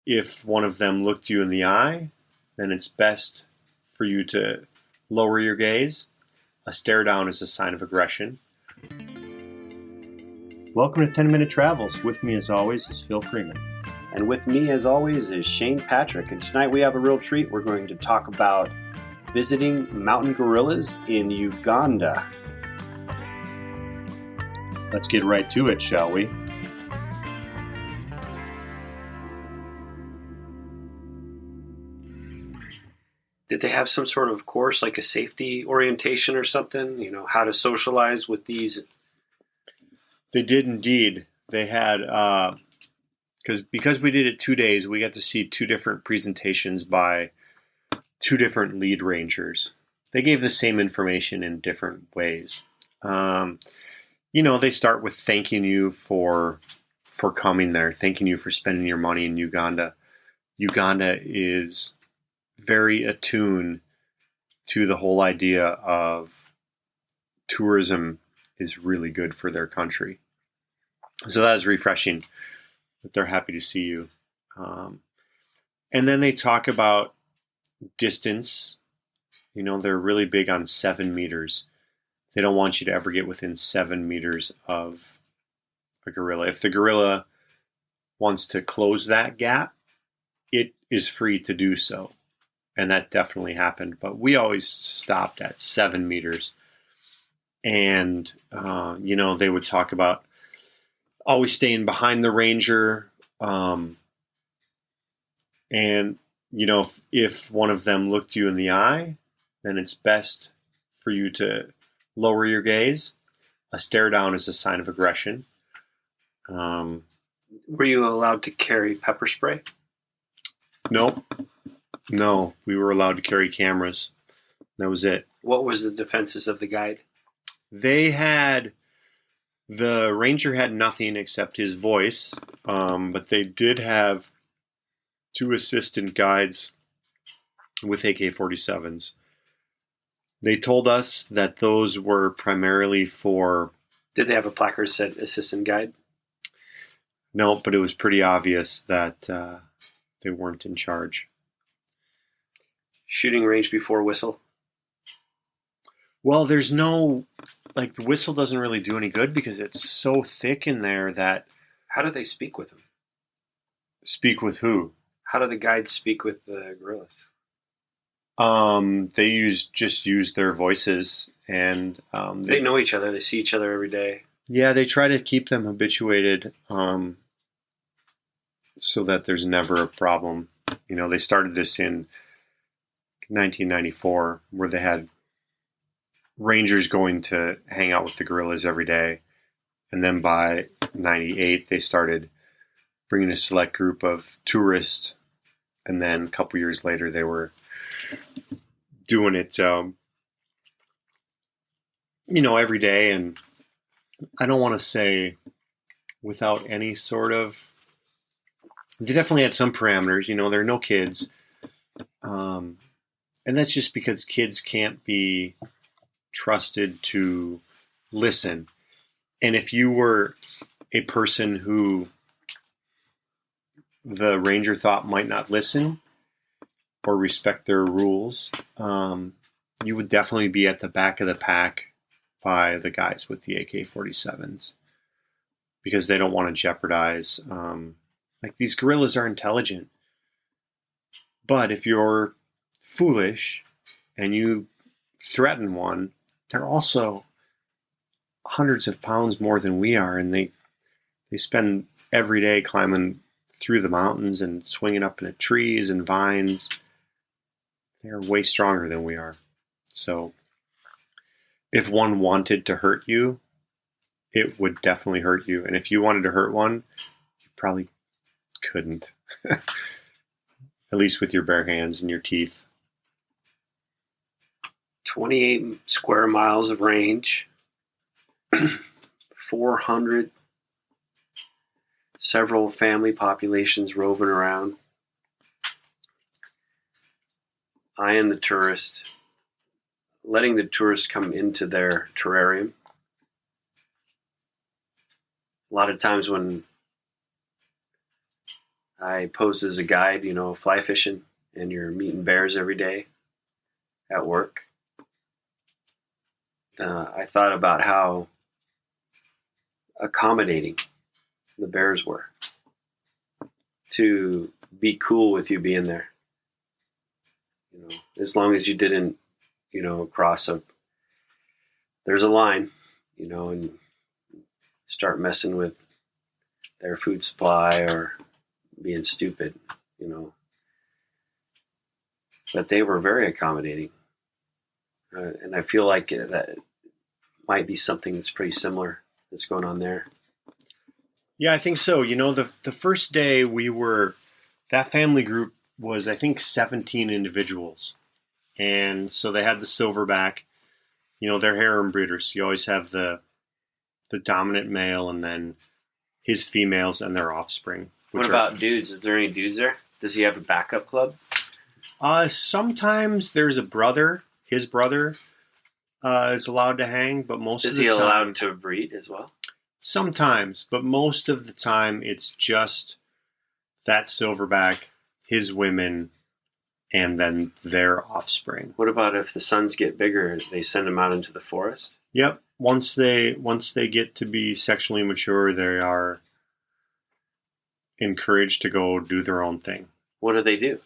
if one of them looked you in the eye, then it's best for you to lower your gaze. A stare down is a sign of aggression. Welcome to 10 Minute Travels. With me, as always, is Phil Freeman. And with me, as always, is Shane Patrick. And tonight we have a real treat. We're going to talk about visiting mountain gorillas in Uganda. Let's get right to it, shall we? Did they have some sort of course, like a safety orientation or something? You know, how to socialize with these? They did indeed. They had, because we did it 2 days, we got to see two different presentations by two different lead rangers. They gave the same information in different ways. They start with thanking you for coming there, thanking you for spending your money in Uganda. Uganda is very attuned to the whole idea of tourism is really good for their country. So that is refreshing that they're happy to see you. And then they talk about distance. They're really big on 7 meters. They don't want you to ever get within 7 meters of a gorilla. If the gorilla wants to close that gap, it is free to do so. And that definitely happened. But we always stopped at 7 meters. And, they would talk about always staying behind the ranger. If one of them looked you in the eye, then it's best for you to lower your gaze. A stare down is a sign of aggression. Were you allowed to carry pepper spray? Nope. No, we were allowed to carry cameras. That was it. What was the defenses of the guide? The ranger had nothing except his voice, but they did have 2 assistant guides with AK-47s. They told us that those were primarily for... Did they have a placard that said assistant guide? No, but it was pretty obvious that they weren't in charge. Shooting range before whistle? Well, there's no... the whistle doesn't really do any good because it's so thick in there that... How do they speak with them? Speak with who? How do the guides speak with the gorillas? They use their voices, and they know each other. They see each other every day. Yeah, they try to keep them habituated, so that there's never a problem. They started this in 1994, where they had rangers going to hang out with the gorillas every day, and then by 98 they started bringing a select group of tourists, and then a couple years later they were doing it, every day. And I don't want to say without any sort of... They definitely had some parameters. There are no kids. And that's just because kids can't be trusted to listen. And if you were a person who the ranger thought might not listen or respect their rules, you would definitely be at the back of the pack by the guys with the AK-47s, because they don't want to jeopardize. These gorillas are intelligent, but if you're foolish and you threaten one, they're also hundreds of pounds more than we are, and they spend every day climbing through the mountains and swinging up into trees and vines. They're way stronger than we are. So if one wanted to hurt you, it would definitely hurt you. And if you wanted to hurt one, you probably couldn't. At least with your bare hands and your teeth. 28 square miles of range. 400. Several family populations roving around. I am the tourist, letting the tourists come into their terrarium. A lot of times when I posed as a guide, fly fishing, and you're meeting bears every day at work. I thought about how accommodating the bears were to be cool with you being there. As long as you didn't, cross there's a line, and start messing with their food supply or being stupid, But they were very accommodating. And I feel like that might be something that's pretty similar that's going on there. Yeah, I think so. The first day that family group was, I think, 17 individuals. And so they had the silverback, they're harem breeders. You always have the dominant male and then his females and their offspring. What about dudes? Is there any dudes there? Does he have a backup club? Sometimes there's a brother. His brother is allowed to hang, but most of the time... Is he allowed to breed as well? Sometimes, but most of the time it's just that silverback, his women, and then their offspring. What about if the sons get bigger, they send them out into the forest? Yep. Once they get to be sexually mature, they are encouraged to go do their own thing. What do they do,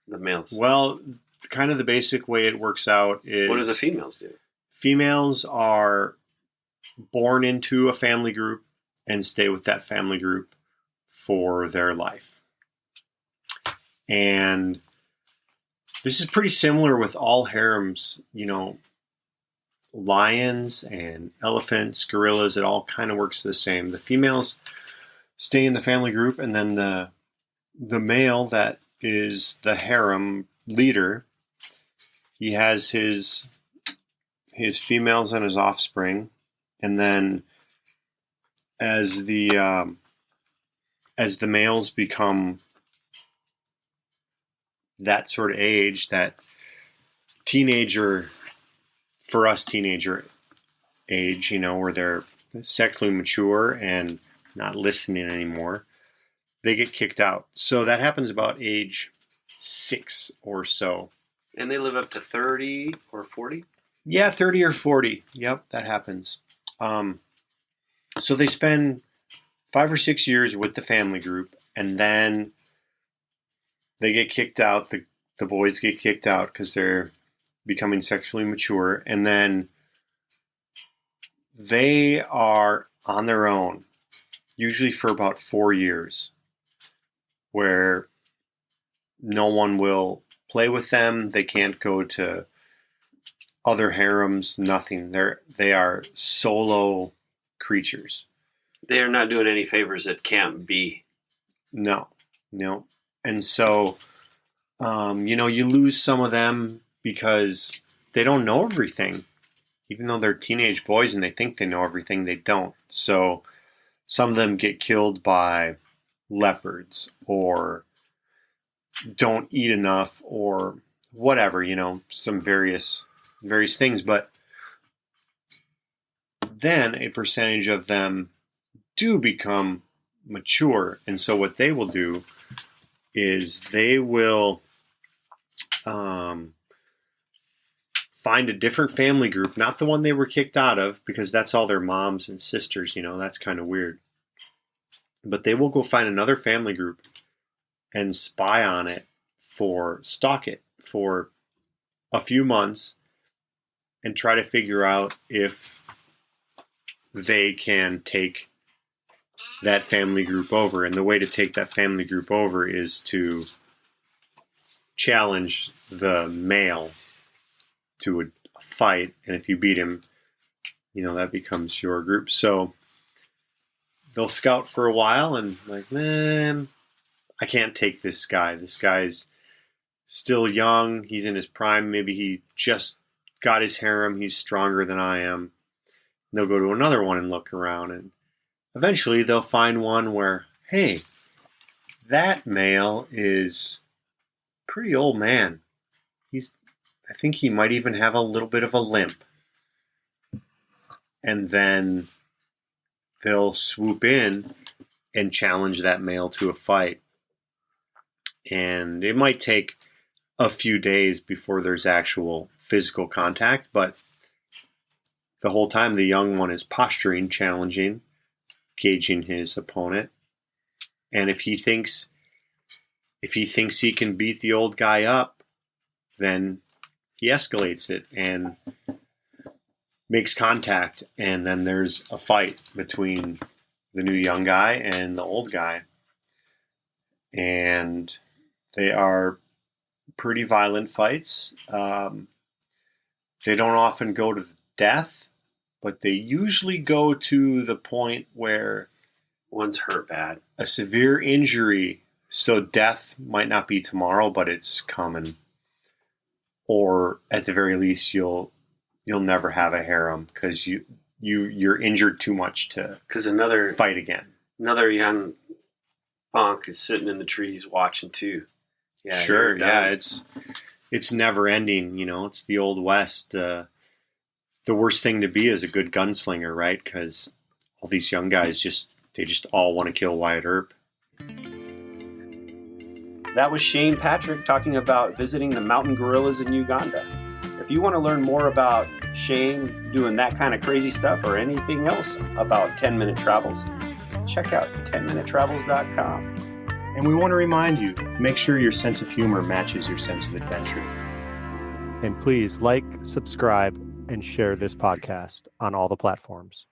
the males? Well, kind of the basic way it works out is... What do the females do? Females are born into a family group and stay with that family group for their life. And this is pretty similar with all harems, lions and elephants, gorillas, it all kind of works the same. The females stay in the family group, and then the male that is the harem leader, he has his females and his offspring, and then as the males become that sort of age, that teenager age, where they're sexually mature and not listening anymore, they get kicked out. So that happens about age 6 or so. And they live up to 30 or 40? Yeah, 30 or 40. Yep, that happens. So they spend 5 or 6 years with the family group, and then they get kicked out. The boys get kicked out because they're becoming sexually mature, and then they are on their own, usually for about 4 years, where no one will play with them. They can't go to other harems, nothing. They are solo creatures. They are not doing any favors at Camp B. No. And so, you lose some of them because they don't know everything. Even though they're teenage boys and they think they know everything, they don't. So some of them get killed by leopards or don't eat enough or whatever, some various things. But then a percentage of them do become mature. And so what they will do is they will find a different family group, not the one they were kicked out of, because that's all their moms and sisters, that's kind of weird. But they will go find another family group and spy on it, stalk it for a few months and try to figure out if they can take that family group over. And the way to take that family group over is to challenge the male to a fight, and if you beat him, that becomes your group. So they'll scout for a while and man, I can't take this guy. This guy's still young. He's in his prime. Maybe he just got his harem. He's stronger than I am. And they'll go to another one and look around, and eventually they'll find one where, hey, that male is a pretty old man. I think he might even have a little bit of a limp. And then they'll swoop in and challenge that male to a fight. And it might take a few days before there's actual physical contact, but the whole time the young one is posturing, challenging, gauging his opponent. And if he thinks he can beat the old guy up, then he escalates it and makes contact. And then there's a fight between the new young guy and the old guy. And they are pretty violent fights. They don't often go to death, but they usually go to the point where one's hurt bad. A severe injury, so death might not be tomorrow, but it's coming. Or at the very least, you'll never have a harem because you're injured too much to fight again. Another young punk is sitting in the trees watching too. Yeah, sure. Yeah, it's never ending. It's the Old West. The worst thing to be is a good gunslinger, right? Because all these young guys just all want to kill Wyatt Earp. That was Shane Patrick talking about visiting the mountain gorillas in Uganda. If you want to learn more about Shane doing that kind of crazy stuff or anything else about 10-minute travels, check out 10minutetravels.com. And we want to remind you, make sure your sense of humor matches your sense of adventure. And please like, subscribe, and share this podcast on all the platforms.